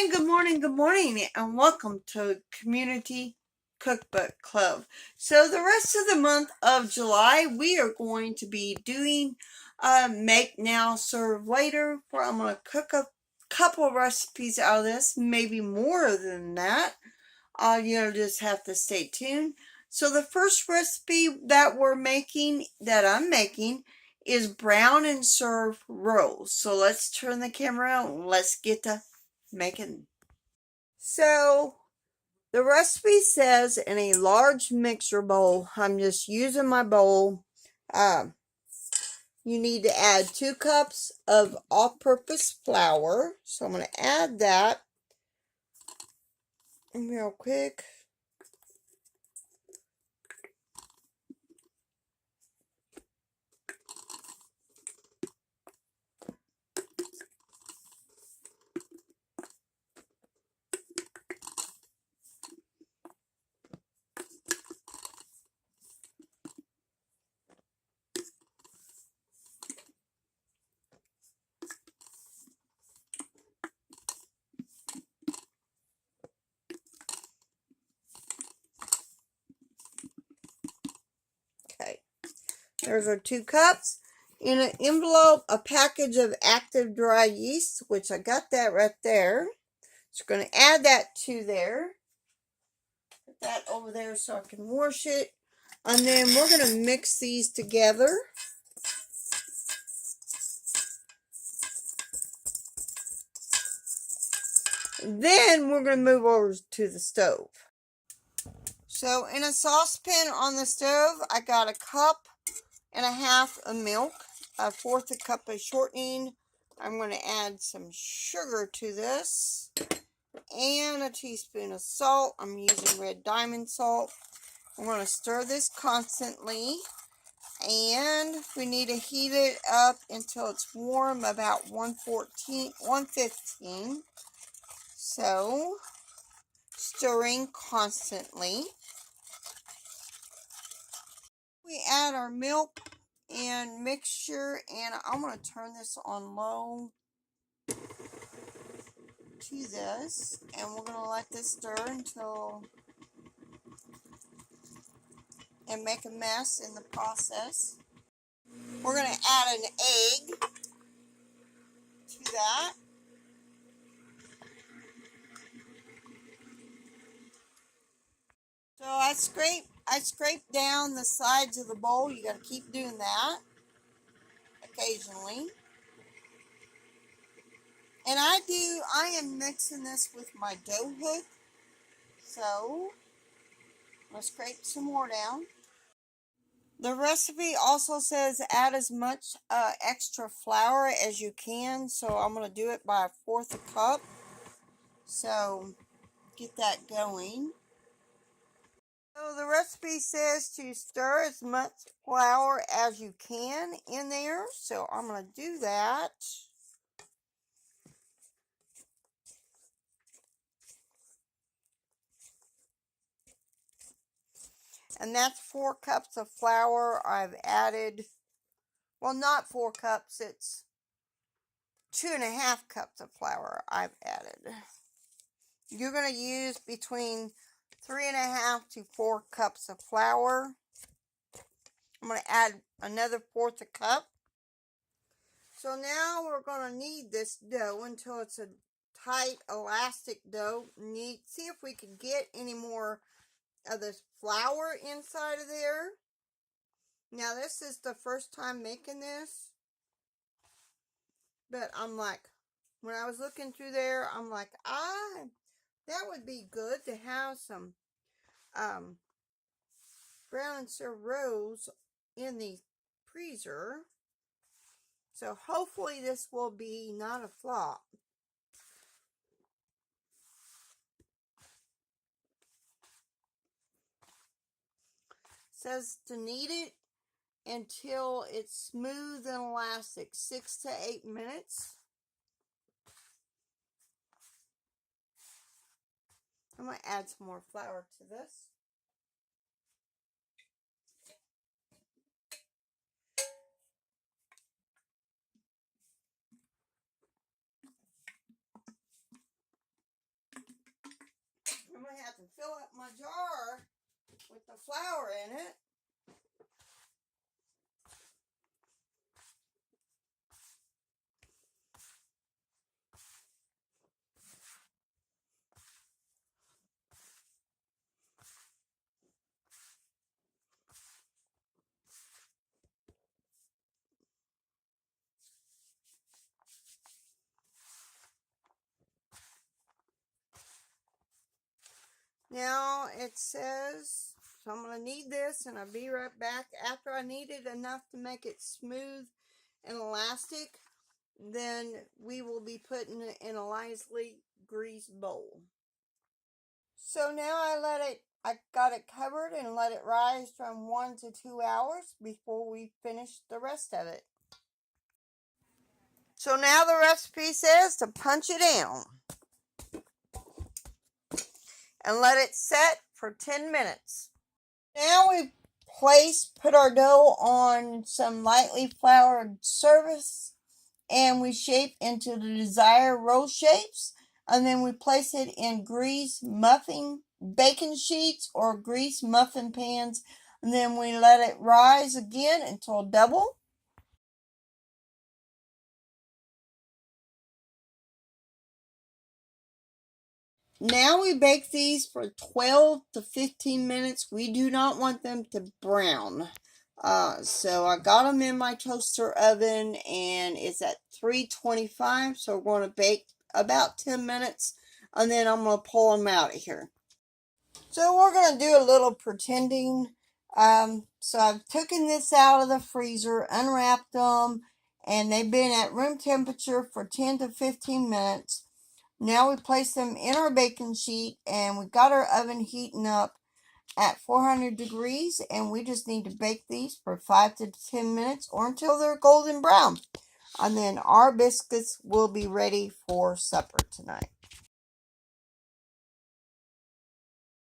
good morning, and welcome to Community Cookbook Club. So the rest of the month of July, we are going to be doing make now, serve later, where I'm going to cook a couple recipes out of this, maybe more than that. You'll just have to stay tuned. So the first recipe that I'm making, is brown and serve rolls. So let's turn the camera on and let's get to making. So the recipe says in a large mixer bowl, I'm just using my bowl. You need to add 2 cups of all-purpose flour. So I'm going to add that real quick. Okay, there's our 2 cups. In an envelope, a package of active dry yeast, which I got that right there. So I'm going to add that to there. Put that over there so I can wash it. And then we're going to mix these together. Then we're going to move over to the stove. So in a saucepan on the stove, I got 1.5 cups of milk, 1/4 cup of shortening. I'm going to add some sugar to this and a teaspoon of salt. I'm using red diamond salt. I'm going to stir this constantly, and we need to heat it up until it's warm, about 115. So stirring constantly. We add our milk and mixture, and I'm going to turn this on low to this, and we're going to let this stir until and make a mess in the process. We're going to add an egg to that. So I scrape down the sides of the bowl. You got to keep doing that occasionally. And I am mixing this with my dough hook. So let's scrape some more down. The recipe also says add as much extra flour as you can. So I'm going to do it by 1/4 cup. So get that going. So the recipe says to stir as much flour as you can in there. So I'm going to do that. And that's 4 cups of flour I've added. Well, not 4 cups, it's 2.5 cups of flour I've added. You're going to use between 3.5 to 4 cups of flour. I'm going to add another 1/4 cup. So now we're going to knead this dough until it's a tight, elastic dough. See if we can get any more of this flour inside of there. Now this is the first time making this, but I'm like, when I was looking through there, I'm like, that would be good to have some brown and serve rolls in the freezer. So hopefully this will be not a flop. It says to knead it until it's smooth and elastic, 6 to 8 minutes. I'm going to add some more flour to this. to fill up my jar with the flour in it. Now it says, so I'm going to knead this and I'll be right back. After I knead it enough to make it smooth and elastic, then we will be putting it in a nicely greased bowl. So now I got it covered and let it rise from 1 to 2 hours before we finish the rest of it. So now the recipe says to punch it down and let it set for 10 minutes. Now we put our dough on some lightly floured surface and we shape into the desired roll shapes, and then we place it in greased muffin baking sheets or greased muffin pans, and then we let it rise again until double. Now we bake these for 12 to 15 minutes. We do not want them to brown. So I got them in my toaster oven and it's at 325. So we're going to bake about 10 minutes and then I'm going to pull them out of here. So we're going to do a little pretending. So I've taken this out of the freezer, unwrapped them, and they've been at room temperature for 10 to 15 minutes. Now we place them in our baking sheet and we got our oven heating up at 400 degrees, and we just need to bake these for 5 to 10 minutes or until they're golden brown. And then our biscuits will be ready for supper tonight.